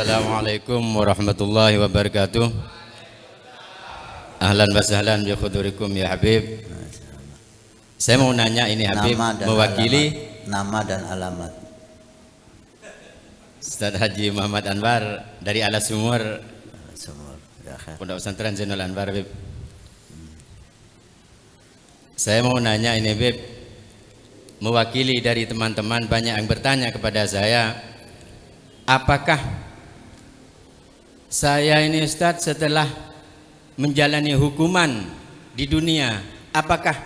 Assalamualaikum warahmatullahi wabarakatuh. Ahlan wa sahlan bi khudurikum ya Habib. Saya mau nanya ini Habib, mewakili nama dan alamat. Ustaz Haji Muhammad Anwar dari Ala Sumur, Ya, Pondok Pesantren Zainul Anwar Habib. Saya mau nanya ini Habib, mewakili dari teman-teman banyak yang bertanya kepada saya, apakah saya ini Ustaz setelah menjalani hukuman di dunia, apakah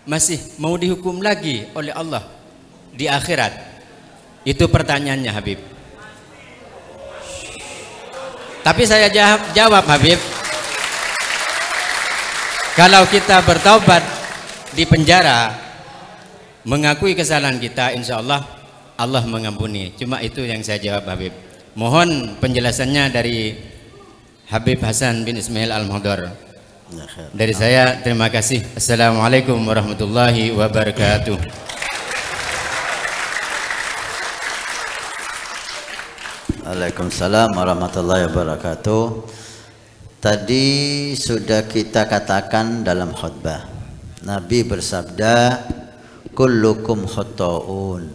masih mau dihukum lagi oleh Allah di akhirat? Itu pertanyaannya Habib. Tapi saya jawab Habib, kalau kita bertaubat di penjara, mengakui kesalahan kita, insya Allah Allah mengampuni. Cuma itu yang saya jawab Habib. Mohon penjelasannya dari Habib Hasan bin Ismail Al-Muhdar. Dari saya terima kasih. Assalamualaikum warahmatullahi wabarakatuh. Waalaikumsalam warahmatullahi wabarakatuh. Tadi sudah kita katakan dalam khutbah, Nabi bersabda, kullukum khata'un.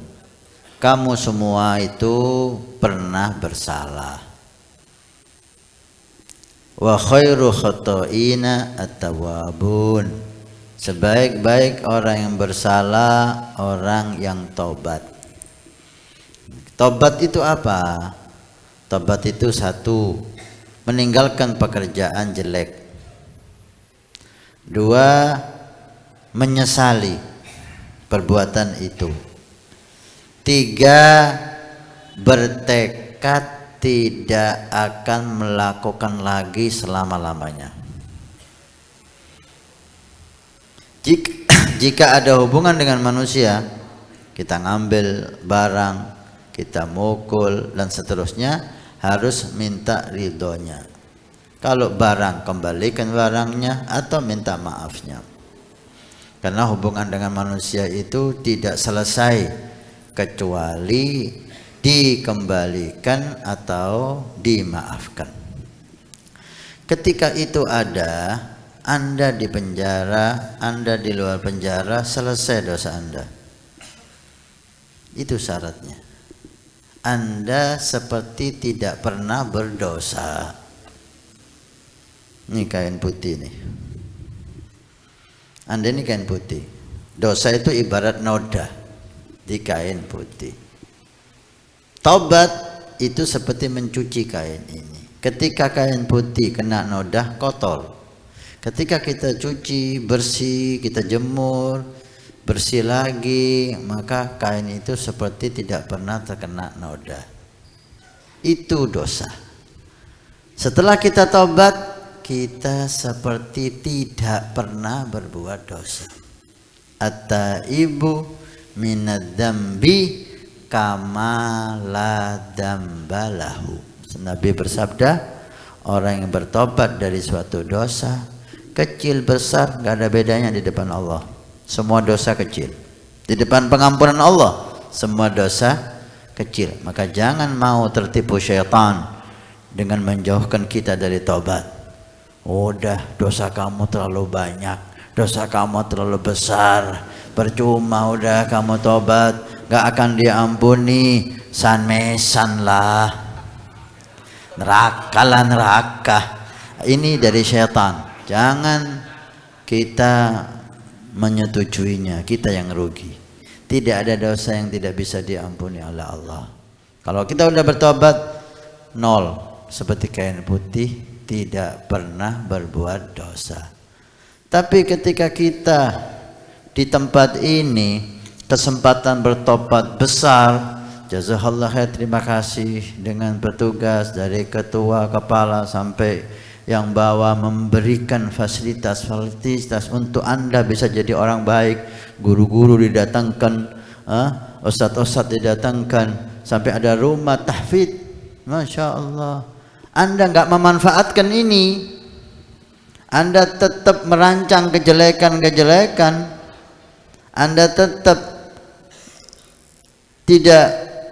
Kamu semua itu pernah bersalah. Wa khairu khata'ina at-tawwabun. Sebaik-baik orang yang bersalah, orang yang tobat. Tobat itu apa? Tobat itu satu, meninggalkan pekerjaan jelek. Dua, menyesali perbuatan itu. Tiga, bertekad tidak akan melakukan lagi selama-lamanya. Jika ada hubungan dengan manusia, kita ngambil barang, kita mukul dan seterusnya, harus minta ridhonya. Kalau barang, kembalikan barangnya atau minta maafnya. Karena hubungan dengan manusia itu tidak selesai kecuali dikembalikan atau dimaafkan. Ketika itu ada, Anda di penjara, Anda di luar penjara, selesai dosa Anda. Itu syaratnya. Anda seperti tidak pernah berdosa. Ini kain putih nih. Anda ini kain putih. Dosa itu ibarat noda di kain putih. Taubat itu seperti mencuci kain ini. Ketika kain putih kena noda, kotor. Ketika kita cuci, bersih, kita jemur, bersih lagi, maka kain itu seperti tidak pernah terkena noda. Itu dosa. Setelah kita taubat, kita seperti tidak pernah berbuat dosa. At-taibu minadz-dzambi kama la dzambalahu. Nabi bersabda, orang yang bertobat dari suatu dosa, kecil besar gak ada bedanya di depan Allah. Semua dosa kecil. Di depan pengampunan Allah, semua dosa kecil. Maka jangan mau tertipu syaitan dengan menjauhkan kita dari taubat. Udah, dosa kamu terlalu banyak, dosa kamu terlalu besar, percuma udah kamu taubat, gak akan diampuni. San-mesan lah, neraka lah neraka. Ini dari syaitan. Jangan kita menyetujuinya, kita yang rugi. Tidak ada dosa yang tidak bisa diampuni oleh Allah. Kalau kita udah bertobat, nol, seperti kain putih, tidak pernah berbuat dosa. Tapi ketika kita di tempat ini kesempatan bertobat besar, jazakallah khair, terima kasih dengan petugas dari ketua, kepala sampai yang bawa memberikan fasilitas untuk Anda bisa jadi orang baik. Guru-guru didatangkan, ustadz-ustadz didatangkan, sampai ada rumah tahfidz. Masya Allah. Anda nggak memanfaatkan ini, Anda tetap merancang kejelekan-kejelekan, Anda tetap tidak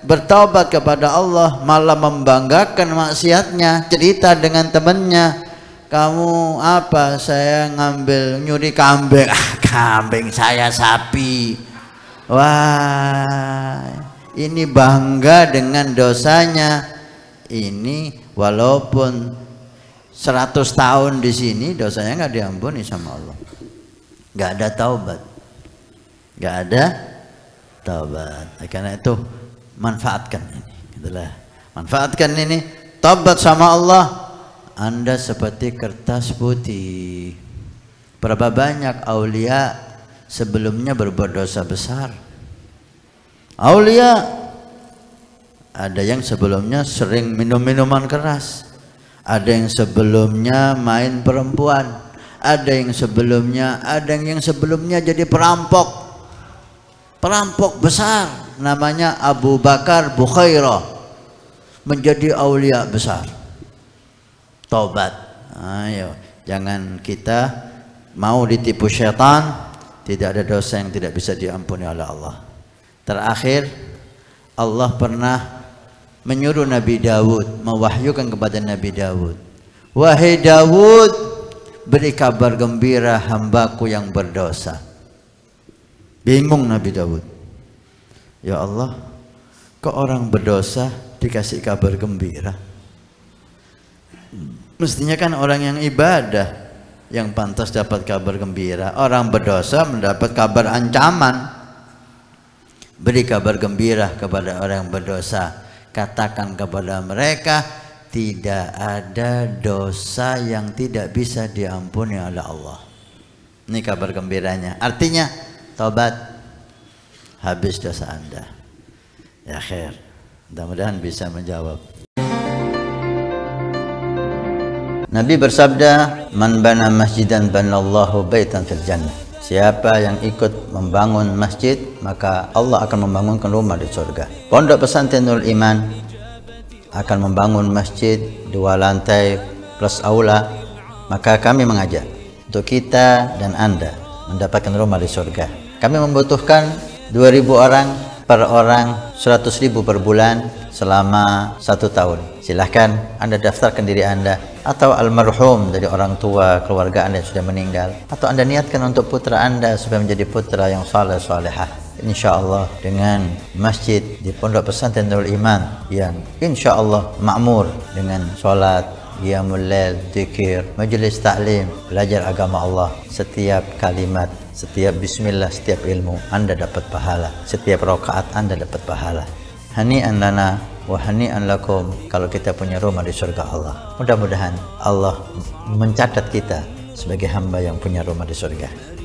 bertaubat kepada Allah, malah membanggakan maksiatnya, cerita dengan temannya, kamu apa, saya ngambil nyuri kambing, kambing saya sapi. Wah, ini bangga dengan dosanya. Ini walaupun 100 tahun di sini dosanya nggak diampuni sama Allah, nggak ada taubat, nggak ada taubat. Karena itu manfaatkan ini, itulah manfaatkan ini, taubat sama Allah. Anda seperti kertas putih. Berapa banyak aulia sebelumnya berbuat dosa besar. Aulia ada yang sebelumnya sering minum minuman keras, ada yang sebelumnya main perempuan, ada yang sebelumnya jadi perampok besar, namanya Abu Bakar Bukhairah, menjadi aulia besar. Taubat. Ayo, jangan kita mau ditipu syaitan. Tidak ada dosa yang tidak bisa diampuni oleh Allah. Terakhir, Allah pernah menyuruh Nabi Dawud, mewahyukan kepada Nabi Dawud, wahai Dawud, beri kabar gembira hambaku yang berdosa. Bingung Nabi Dawud, ya Allah, kok orang berdosa dikasih kabar gembira? Mestinya kan orang yang ibadah yang pantas dapat kabar gembira, orang berdosa mendapat kabar ancaman. Beri kabar gembira kepada orang yang berdosa, katakan kepada mereka, tidak ada dosa yang tidak bisa diampuni oleh Allah. Ini kabar gembiranya. Artinya taubat, habis dosa Anda. Ya khair. Mudah-mudahan bisa menjawab. Nabi bersabda, man bana masjidan banallahu baitan fil jannah. Siapa yang ikut membangun masjid, maka Allah akan membangunkan rumah di surga. Pondok Pesantren Nurul Iman akan membangun masjid 2 lantai plus aula. Maka kami mengajak untuk kita dan Anda mendapatkan rumah di surga. Kami membutuhkan 2.000 orang, per orang 100.000 per bulan selama 1 tahun. Silahkan Anda daftarkan diri Anda atau almarhum dari orang tua keluarga Anda yang sudah meninggal, atau Anda niatkan untuk putra Anda supaya menjadi putra yang saleh salehah. Insyaallah dengan masjid di Pondok Pesantren Nurul Iman yang insyaallah makmur dengan sholat, qiyamul lail, zikir, majelis taklim, belajar agama Allah. Setiap kalimat, setiap bismillah, setiap ilmu Anda dapat pahala, setiap rakaat Anda dapat pahala. Hani'an lana wa hani'an lakum kalau kita punya rumah di surga Allah. Mudah-mudahan Allah mencatat kita sebagai hamba yang punya rumah di surga.